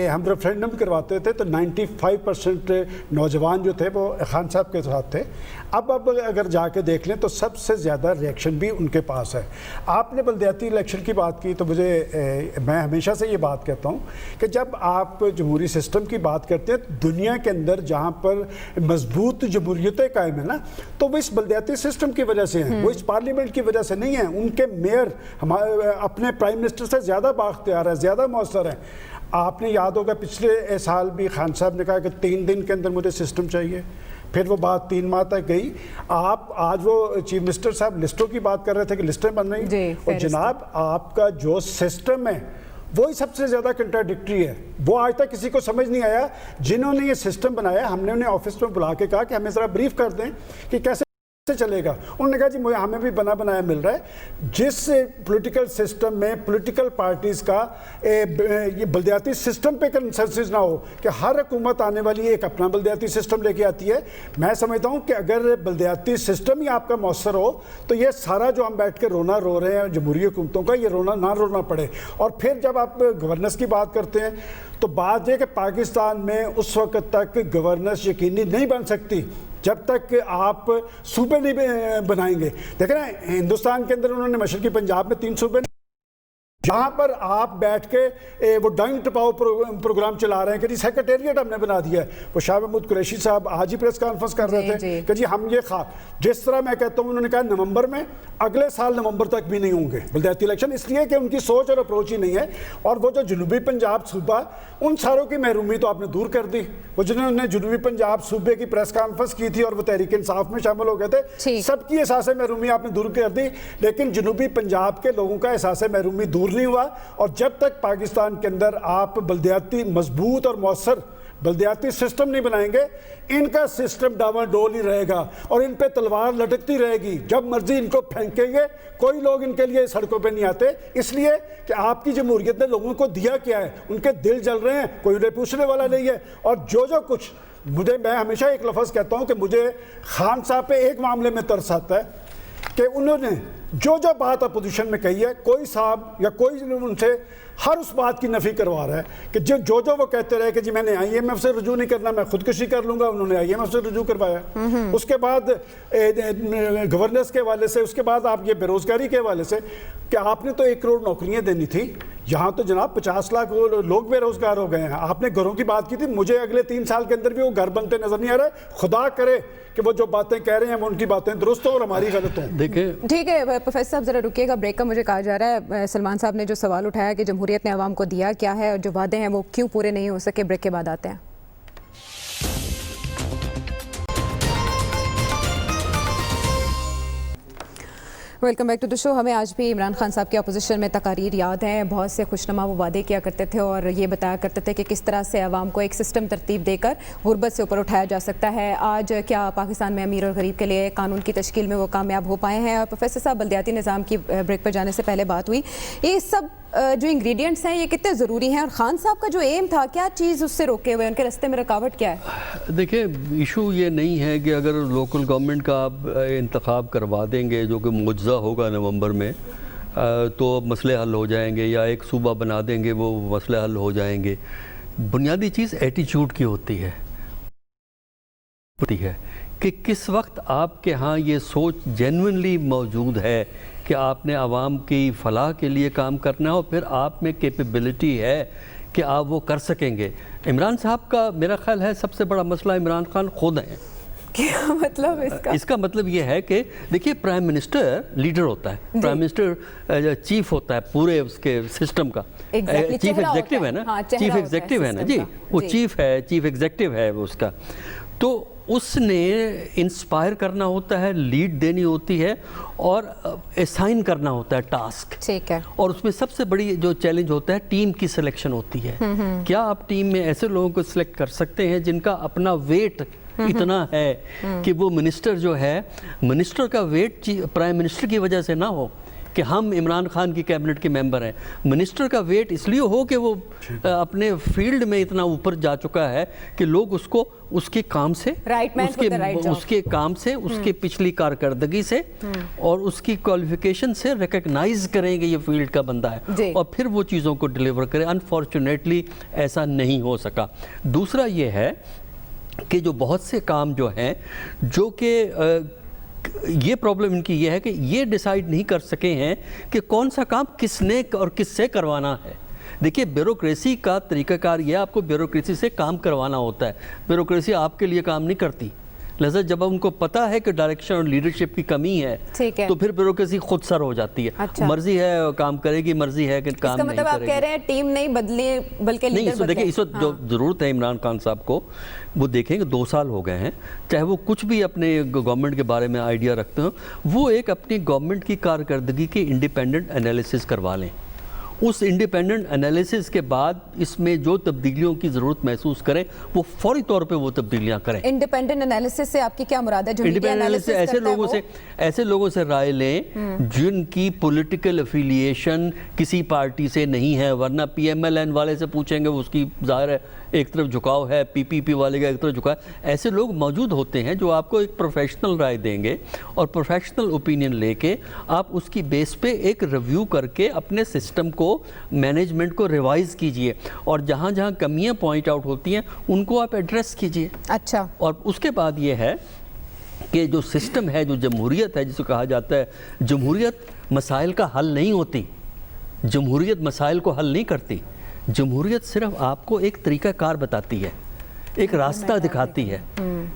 ہم ریفرینڈم کرواتے تھے تو 95% نوجوان جو تھے وہ خان صاحب کے ساتھ تھے. اب اگر جا کے دیکھ لیں تو سب سے زیادہ ریئیکشن بھی ان کے پاس ہے. آپ نے بلدیاتی الیکشن کی بات کی تو میں ہمیشہ سے یہ بات کہتا ہوں کہ جب آپ جمہوری سسٹم کی بات کرتے ہیں، دنیا کے اندر جہاں پر مضبوط جمہوریتیں قائم ہیں نا، تو وہ اس بلدیاتی سسٹم کی وجہ سے ہیں، وہ اس پارلیمنٹ کی وجہ سے نہیں ہیں. ان کے میئر اپنے پرائم منسٹر سے زیادہ بااختیار ہے، زیادہ مؤثر ہیں. آپ نے یاد ہوگا پچھلے سال بھی خان صاحب نے کہا کہ 3 دن کے اندر مجھے سسٹم چاہیے، پھر وہ بات 3 ماہ تک گئی. آپ آج وہ چیف منسٹر صاحب لسٹوں کی بات کر رہے تھے کہ لسٹیں بن رہی، اور جناب آپ کا جو سسٹم ہے وہی سب سے زیادہ کنٹراڈکٹری ہے. وہ آج تک کسی کو سمجھ نہیں آیا. جنہوں نے یہ سسٹم بنایا، ہم نے انہیں آفس میں بلا کے کہا کہ ہمیں ذرا بریف کر دیں کہ کیسے چلے گا. انہوں نے کہا جی ہمیں بھی بنا بنایا مل رہا ہے. جس پولیٹیکل سسٹم میں پولیٹیکل پارٹیز کا یہ بلدیاتی سسٹم پہ کنسنسس نہ ہو کہ ہر حکومت آنے والی ایک اپنا بلدیاتی سسٹم لے کے آتی ہے. میں سمجھتا ہوں کہ اگر بلدیاتی سسٹم ہی آپ کا مؤثر ہو تو یہ سارا جو ہم بیٹھ کے رونا رو رہے ہیں جمہوری حکومتوں کا، یہ رونا نہ رونا پڑے. اور پھر جب آپ گورننس کی بات کرتے ہیں تو بات یہ کہ پاکستان میں اس وقت تک گورننس یقینی نہیں بن سکتی جب تک آپ صوبے نہیں بنائیں گے. دیکھیں نا، ہندوستان کے اندر انہوں نے مشرقی پنجاب میں 3 صوبے، جہاں پر آپ بیٹھ کے وہ ڈنگ ٹپاؤ پروگرام چلا رہے ہیں کہ جی سیکریٹریٹ ہم نے بنا دیا ہے. وہ شاہ محمود قریشی صاحب آج ہی پریس کانفرنس کر رہے تھے کہ جی ہم یہ جس طرح میں کہتا ہوں، انہوں نے کہا نومبر میں، اگلے سال نومبر تک بھی نہیں ہوں گے بلدیاتی الیکشن، اس لیے کہ ان کی سوچ اور اپروچ ہی نہیں ہے. اور وہ جو جنوبی پنجاب صوبہ، ان ساروں کی محرومی تو آپ نے دور کر دی. وہ جنہوں نے جنوبی پنجاب صوبے کی پریس کانفرنس کی تھی اور وہ تحریک انصاف میں شامل ہو گئے تھے، سب کی احساس محرومی آپ نے دور کر دی. لیکن جنوبی پنجاب کے لوگوں کا احساس محرومی دور نہیں ہوا. اور جب تک پاکستان کے اندر آپ بلدیاتی مضبوط اور مؤثر بلدیاتی سسٹم نہیں بنائیں گے، ان کا سسٹم ڈاواں ڈول ہی رہے گا اور ان پہ تلوار لٹکتی رہے گی. جب مرضی ان کو پھینکیں گے، کوئی لوگ ان کے لیے سڑکوں پہ نہیں آتے، اس لیے کہ آپ کی جمہوریت نے لوگوں کو دیا کیا ہے. ان کے دل جل رہے ہیں، کوئی انہیں پوچھنے والا نہیں ہے. اور جو کچھ میں ہمیشہ ایک لفظ کہتا ہوں کہ مجھے خان صاحب پہ ایک معاملے میں ترس آتا ہے کہ انہوں نے جو بات اپوزیشن میں کہی ہے، کوئی صاحب یا کوئی ان سے ہر اس بات کی نفی کروا رہا ہے کہ جو وہ کہتے رہے کہ جی میں نے IMF سے رجوع نہیں کرنا، میں خودکشی کر لوں گا. انہوں نے IMF سے رجوع کروایا. اس کے بعد گورننس کے حوالے سے، اس کے بعد آپ یہ بے روزگاری کے حوالے سے کہ آپ نے تو 1 کروڑ نوکریاں دینی تھی، یہاں تو جناب 50 لاکھ لوگ بے روزگار ہو گئے ہیں. آپ نے گھروں کی بات کی تھی، مجھے اگلے 3 سال کے اندر بھی وہ گھر بنتے نظر نہیں آ رہے. خدا کرے کہ وہ جو باتیں کہہ رہے ہیں وہ ان کی باتیں درست ہوں اور ہماری غلط ہوں. دیکھیں ٹھیک ہے پروفیسر صاحب ذرا رکیے گا، بریک کا مجھے کہا جا رہا ہے. سلمان صاحب نے جو سوال اٹھایا کہ جمہوریت نے عوام کو دیا کیا ہے اور جو وعدے ہیں وہ کیوں پورے نہیں ہو سکے، بریک کے بعد آتے ہیں. ویلکم بیک ٹو دی شو. ہمیں آج بھی عمران خان صاحب کی اپوزیشن میں تقاریر یاد ہیں. بہت سے خوشنما وہ وعدے کیا کرتے تھے اور یہ بتایا کرتے تھے کہ کس طرح سے عوام کو ایک سسٹم ترتیب دے کر غربت سے اوپر اٹھایا جا سکتا ہے. آج کیا پاکستان میں امیر اور غریب کے لیے قانون کی تشکیل میں وہ کامیاب ہو پائے ہیں؟ اور پروفیسر صاحب بلدیاتی نظام کی بریک پر جانے سے پہلے بات ہوئی، یہ سب جو انگریڈینٹس ہیں یہ کتنے ضروری ہیں اور خان صاحب کا جو ایم تھا کیا چیز اس سے روکے ہوئے، ان کے راستے میں رکاوٹ کیا ہے؟ دیکھیں ایشو یہ نہیں ہے کہ اگر لوکل گورنمنٹ کا آپ انتخاب کروا دیں گے جو کہ معجزہ ہوگا نومبر میں تو مسئلے حل ہو جائیں گے، یا ایک صوبہ بنا دیں گے وہ مسئلے حل ہو جائیں گے. بنیادی چیز ایٹیچیوڈ کی ہوتی ہے کہ کس وقت آپ کے ہاں یہ سوچ جینوئنلی موجود ہے کہ آپ نے عوام کی فلاح کے لیے کام کرنا ہے اور پھر آپ میں کیپیبلٹی ہے کہ آپ وہ کر سکیں گے. عمران صاحب کا میرا خیال ہے سب سے بڑا مسئلہ عمران خان خود ہیں. کیا مطلب اس کا مطلب یہ ہے کہ دیکھیے پرائم منسٹر لیڈر ہوتا ہے، پرائم منسٹر چیف ہوتا ہے پورے اس کے سسٹم کا، چیف ایگزیکٹو ہے نا، چیف ایگزیکٹو ہے نا جی، وہ چیف ہے، چیف ایگزیکٹو ہے وہ اس کا. تو اس نے انسپائر کرنا ہوتا ہے، لیڈ دینی ہوتی ہے اور اسائن کرنا ہوتا ہے ٹاسک. ٹھیک ہے. اور اس میں سب سے بڑی جو چیلنج ہوتا ہے ٹیم کی سلیکشن ہوتی ہے. کیا آپ ٹیم میں ایسے لوگوں کو سلیکٹ کر سکتے ہیں جن کا اپنا ویٹ اتنا ہے کہ وہ منسٹر جو ہے، منسٹر کا ویٹ پرائم منسٹر کی وجہ سے نہ ہو، کہ ہم عمران خان کی کیبنٹ کے ممبر ہیں. منسٹر کا ویٹ اس لیے ہو کہ وہ اپنے فیلڈ میں اتنا اوپر جا چکا ہے کہ لوگ اس کو اس کے کام سے, اس کے کام سے, اس کے پچھلی کارکردگی سے اور اس کی کوالیفیکیشن سے ریکگنائز کریں گے یہ فیلڈ کا بندہ ہے, اور پھر وہ چیزوں کو ڈیلیور کریں. انفارچونیٹلی ایسا نہیں ہو سکا. دوسرا یہ ہے کہ جو بہت سے کام جو ہیں جو کہ یہ پرابلم ان کی یہ ہے کہ یہ ڈیسائیڈ نہیں کر سکے ہیں کہ کون سا کام کس نے اور کس سے کروانا ہے. دیکھیے بیوروکریسی کا طریقہ کار یہ آپ کو بیوروکریسی سے کام کروانا ہوتا ہے. بیوروکریسی آپ کے لیے کام نہیں کرتی. لہذا جب ان کو پتا ہے کہ ڈائریکشن اور لیڈرشپ کی کمی ہے تو پھر بیوروکریسی خود سر ہو جاتی ہے. مرضی ہے کام کرے گی, مرضی ہے کہ کام نہیں کرے گی. مطلب آپ کہہ رہے ہیں ٹیم نہیں بدلی بلکہ لیڈر بدلے. دیکھیں اس وقت جو ضرورت ہے عمران خان صاحب کو, وہ دیکھیں کہ 2 سال ہو گئے ہیں, چاہے وہ کچھ بھی اپنے گورنمنٹ کے بارے میں آئیڈیا رکھتے ہوں, وہ ایک اپنی گورنمنٹ کی کارکردگی کی انڈیپینڈنٹ انالیسس کروا لیں. اس انڈیپینڈنٹ انالیسس کے بعد اس میں جو تبدیلیوں کی ضرورت محسوس کریں وہ فوری طور پہ وہ تبدیلیاں کریں. انڈیپینڈنٹ انالیسس سے آپ کی کیا مراد ہے؟ جو انڈیپینڈنٹ انالیسس ایسے لوگوں سے رائے لیں جن کی پولیٹیکل افیلیشن کسی پارٹی سے نہیں ہے, ورنہ پی ایم ایل این والے سے پوچھیں گے اس کی ظاہر ہے ایک طرف جھکاؤ ہے, پی پی پی والے کا ایک طرف جھکاؤ ہے. ایسے لوگ موجود ہوتے ہیں جو آپ کو ایک پروفیشنل رائے دیں گے, اور پروفیشنل اوپینین لے کے آپ اس کی بیس پہ ایک ریویو کر کے اپنے سسٹم کو, مینجمنٹ کو ریوائز کیجئے, اور جہاں جہاں کمیاں پوائنٹ آؤٹ ہوتی ہیں ان کو آپ ایڈریس کیجئے. اچھا. اور اس کے بعد یہ ہے کہ جو سسٹم ہے, جو جمہوریت ہے جسے کہا جاتا ہے, جمہوریت مسائل کا حل نہیں ہوتی, جمہوریت مسائل کو حل نہیں کرتی. جمہوریت صرف آپ کو ایک طریقہ کار بتاتی ہے, ایک راستہ دکھاتی ہے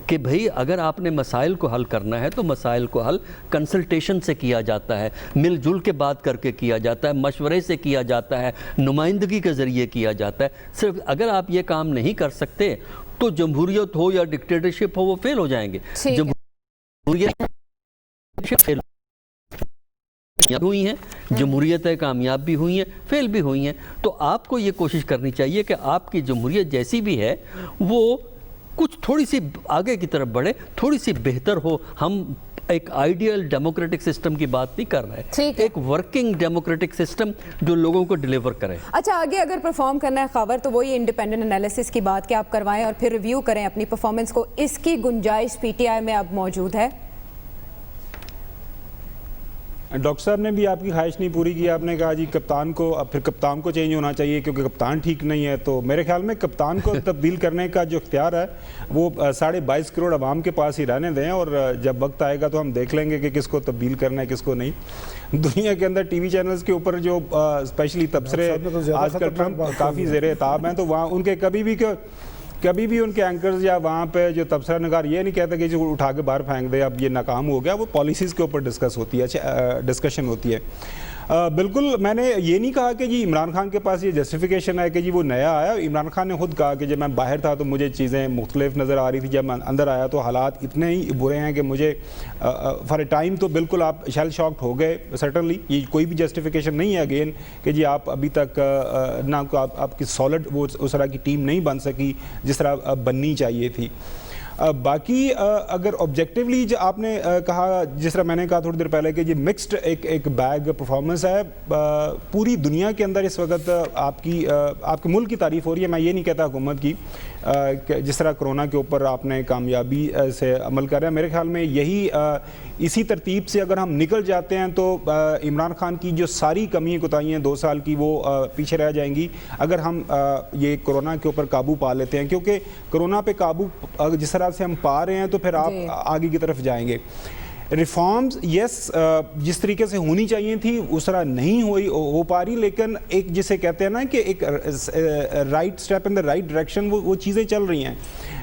کہ بھئی اگر آپ نے مسائل کو حل کرنا ہے تو مسائل کو حل کنسلٹیشن سے کیا جاتا ہے, مل جل کے بات کر کے کیا جاتا ہے, مشورے سے کیا جاتا ہے, نمائندگی کے ذریعے کیا جاتا ہے. صرف اگر آپ یہ کام نہیں کر سکتے تو جمہوریت ہو یا ڈکٹیٹرشپ ہو وہ فیل ہو جائیں گے. جمہوریت فیل ہوئی ہیں, جمہوریتیں کامیاب بھی ہوئی ہیں, فیل بھی ہوئی ہیں. تو آپ کو یہ کوشش کرنی چاہیے کہ آپ کی جمہوریت جیسی بھی ہے وہ کچھ تھوڑی سی آگے کی طرف بڑھے, تھوڑی سی بہتر ہو. ہم ایک آئیڈیل ڈیموکریٹک سسٹم کی بات نہیں کر رہے, ایک ورکنگ ڈیموکریٹک سسٹم جو لوگوں کو ڈیلیور کرے. اچھا, آگے اگر پرفارم کرنا ہے خاور تو وہی انڈیپینڈنٹ انالیسس کی بات کہ آپ کروائیں اور پھر ریویو کریں اپنی پرفارمنس کو. اس کی گنجائش پی ٹی آئی میں اب موجود ہے؟ ڈاکٹر صاحب نے بھی آپ کی خواہش نہیں پوری کی. آپ نے کہا جی کپتان کو, اب پھر کپتان کو چینج ہونا چاہیے کیونکہ کپتان ٹھیک نہیں ہے. تو میرے خیال میں کپتان کو تبدیل کرنے کا جو اختیار ہے وہ 22.5 کروڑ عوام کے پاس ہی رہنے دیں, اور جب وقت آئے گا تو ہم دیکھ لیں گے کہ کس کو تبدیل کرنا ہے کس کو نہیں. دنیا کے اندر ٹی وی چینلز کے اوپر جو اسپیشلی تبصرے آج کل ٹرمپ کافی زیر اعتاب ہیں, تو وہاں ان کے کبھی بھی ان کے اینکرز یا وہاں پہ جو تبصرہ نگار یہ نہیں کہتا کہ جو اٹھا کے باہر پھینک دے اب یہ ناکام ہو گیا. وہ پالیسیز کے اوپر ڈسکشن ہوتی ہے. بالکل میں نے یہ نہیں کہا کہ جی عمران خان کے پاس یہ جسٹیفیکیشن ہے کہ جی وہ نیا آیا. عمران خان نے خود کہا کہ جب میں باہر تھا تو مجھے چیزیں مختلف نظر آ رہی تھی, جب میں اندر آیا تو حالات اتنے ہی برے ہیں کہ مجھے فار اے ٹائم تو بالکل آپ شیل شاکڈ ہو گئے. سرٹنلی یہ کوئی بھی جسٹیفیکیشن نہیں ہے اگین کہ جی آپ ابھی تک نہ آپ کی سالڈ وہ اس طرح کی ٹیم نہیں بن سکی جس طرح بننی چاہیے تھی. باقی اگر آبجیکٹیولی جو آپ نے کہا, جس طرح میں نے کہا تھوڑی دیر پہلے کہ یہ مکسڈ ایک بیگ پرفارمنس ہے. پوری دنیا کے اندر اس وقت آپ کے ملک کی تعریف ہو رہی ہے. میں یہ نہیں کہتا حکومت کی, جس طرح کرونا کے اوپر آپ نے کامیابی سے عمل کر رہے ہیں. میرے خیال میں یہی اسی ترتیب سے اگر ہم نکل جاتے ہیں تو عمران خان کی جو ساری کمیاں کوتاہیاں 2 سال کی وہ پیچھے رہ جائیں گی اگر ہم یہ کرونا کے اوپر قابو پا لیتے ہیں. کیونکہ کرونا پہ قابو جس طرح سے ہم پا رہے ہیں تو پھر آپ آگے کی طرف جائیں گے. ریفارمز یس جس طریقے سے ہونی چاہیے تھی اس طرح نہیں ہو پا رہی, لیکن ایک جسے کہتے ہیں نا کہ ایک right step in the right direction وہ چیزیں چل رہی ہیں.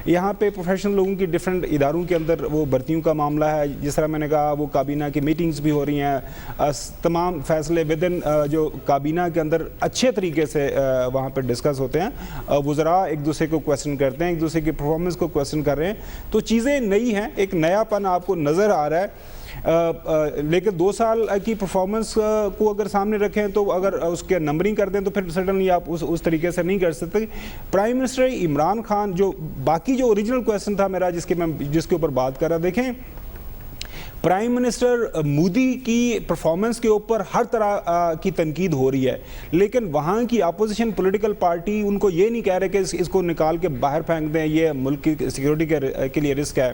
یہاں پہ پروفیشنل لوگوں کی ڈیفرنٹ اداروں کے اندر وہ بھرتیوں کا معاملہ ہے. جس طرح میں نے کہا وہ کابینہ کی میٹنگز بھی ہو رہی ہیں, تمام فیصلے ودن جو کابینہ کے اندر اچھے طریقے سے وہاں پہ ڈسکس ہوتے ہیں. وزراء ایک دوسرے کو کویسچن کرتے ہیں, ایک دوسرے کی پرفارمنس کو کویسچن کر رہے ہیں. تو چیزیں نئی ہیں, ایک نیا پن آپ کو نظر آ رہا ہے. لیکن 2 سال کی پرفارمنس کو اگر سامنے رکھیں تو اگر اس کے نمبرنگ کر دیں تو پھر سڈنلی آپ اس طریقے سے نہیں کر سکتے. پرائم منسٹر عمران خان جو باقی جو اوریجنل کویسچن تھا میرا جس کے اوپر بات کر رہا, دیکھیں پرائم منسٹر مودی کی پرفارمنس کے اوپر ہر طرح کی تنقید ہو رہی ہے، لیکن وہاں کی اپوزیشن پولیٹیکل پارٹی ان کو یہ نہیں کہہ رہے کہ اس کو نکال کے باہر پھینک دیں، یہ ملک کی سیکیورٹی کے لیے رسک ہے۔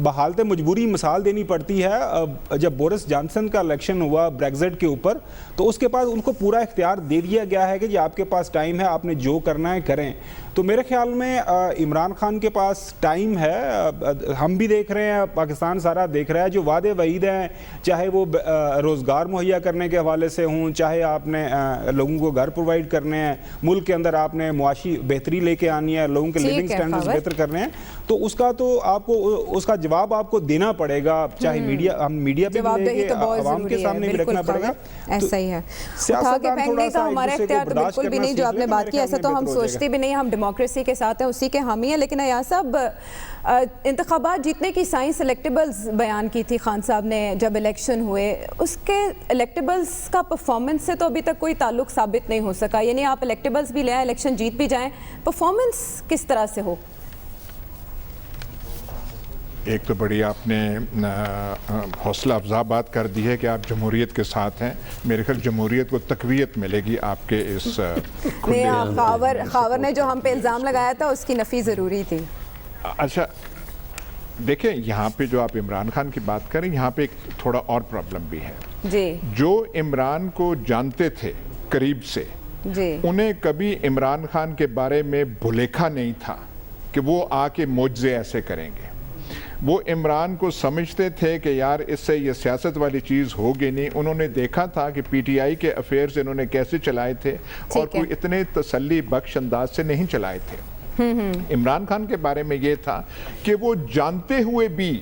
بحالت مجبوری مثال دینی پڑتی ہے، جب بورس جانسن کا الیکشن ہوا بریگزٹ کے اوپر تو اس کے بعد ان کو پورا اختیار دے دیا گیا ہے کہ یہ آپ کے پاس ٹائم ہے، آپ نے جو کرنا ہے کریں۔ تو میرے خیال میں عمران خان کے پاس ٹائم ہے، ہم بھی دیکھ رہے ہیں، پاکستان سارا دیکھ رہا ہے، جو وعدے وعید ہیں، چاہے وہ روزگار مہیا کرنے کے حوالے سے ہوں، چاہے آپ نے لوگوں کو گھر پرووائڈ کرنے ہیں، ملک کے اندر آپ نے معاشی بہتری لے کے آنی ہے، لوگوں کے لیونگ سٹینڈرڈز بہتر کرنے ہیں، تو اس کا تو آپ کو اس کا جواب آپ کو دینا پڑے گا، چاہے میڈیا پہ بھی لے کے عوام کے سامنے بھی رکھنا پڑے گا۔ ایسا ہی ہے، اٹھا کے پھینکنے کا ہمارا اختیار تو بالکل بھی نہیں، جو آپ نے بات کی ایسا تو ہم سوچتے بھی نہیں، ہم ڈیموکریسی کے ساتھ ہیں، اسی کے حامی ہیں۔ لیکن ایاز صاحب، انتخابات جیتنے کی سائنس الیکٹیبلز بیان کی تھی خان صاحب نے جب الیکشن ہوئے، اس کے الیکٹیبلز کا پرفارمنس سے تو ابھی تک کوئی تعلق ثابت نہیں ہو سکا، یعنی آپ الیکٹیبلز بھی لے آئیں، الیکشن جیت بھی جائیں، پرفارمنس کس طرح سے ہو؟ ایک تو بڑی آپ نے حوصلہ افزا بات کر دی ہے کہ آپ جمہوریت کے ساتھ ہیں، میرے خیال جمہوریت کو تقویت ملے گی آپ کے اس خاور نے جو ہم پہ الزام لگایا تھا اس کی نفی ضروری تھی۔ اچھا دیکھیں، یہاں پہ جو آپ عمران خان کی بات کریں، یہاں پہ ایک تھوڑا اور پرابلم بھی ہے جی، جو عمران کو جانتے تھے قریب سے جی، انہیں کبھی عمران خان کے بارے میں بھلیکھا نہیں تھا کہ وہ آ کے معجزے ایسے کریں گے۔ وہ عمران کو سمجھتے تھے کہ یار اس سے یہ سیاست والی چیز ہوگی نہیں۔ انہوں نے دیکھا تھا کہ پی ٹی آئی کے افیئرز انہوں نے کیسے چلائے تھے اور کوئی اتنے تسلی بخش انداز سے نہیں چلائے تھے۔ عمران خان کے بارے میں یہ تھا کہ وہ جانتے ہوئے بھی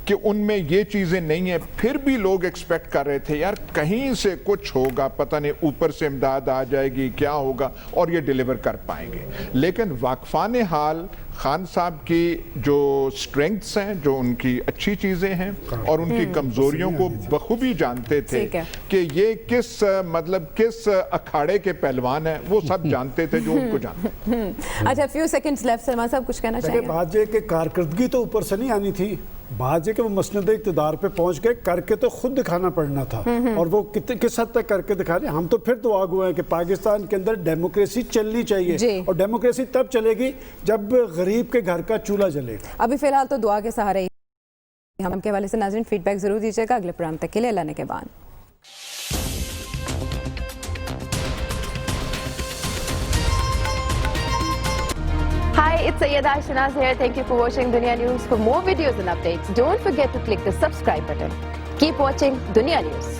کہ ان میں یہ چیزیں نہیں ہیں، پھر بھی لوگ ایکسپیکٹ کر رہے تھے یار کہیں سے کچھ ہوگا، پتہ نہیں اوپر سے امداد آ جائے گی، کیا ہوگا، اور یہ ڈیلیور کر پائیں گے۔ لیکن واقفان حال خان صاحب کی جو سٹرینگتھس ہیں، جو ان کی اچھی چیزیں ہیں اور ان کی کمزوریوں کو بخوبی جانتے تھے کہ یہ کس اکھاڑے کے پہلوان ہیں، وہ سب جانتے تھے جو ان کو جانتے۔ اچھا، فیو سیکنڈز لیفٹ، سلمان صاحد کچھ کہنا چاہیں گے؟ بات یہ کہ کارکردگی تو اوپر سے نہیں آنی تھی، بات یہ کہ وہ مسند اقتدار پہ پہنچ گئے، کر کے تو خود دکھانا پڑنا تھا، اور وہ کس حد تک کر کے دکھا رہے ہیں۔ ہم تو پھر دعا گو ہیں کہ پاکستان کے اندر ڈیموکریسی چلنی چاہیے، اور ڈیموکریسی تب چلے گی جب غریب کے گھر کا چولہا جلے گا۔ ابھی فی الحال تو دعا کے سہارے ہی ہم کے حوالے سے ناظرین فیڈ بیک ضرور دیجیے گا۔ اگلے پروگرام تک کے لیے اللہ نے کے بان۔ Hi, it's Sayyeda Shanaz here. Thank you for watching Dunya News. For more videos and updates, don't forget to click the subscribe button. Keep watching Dunya News.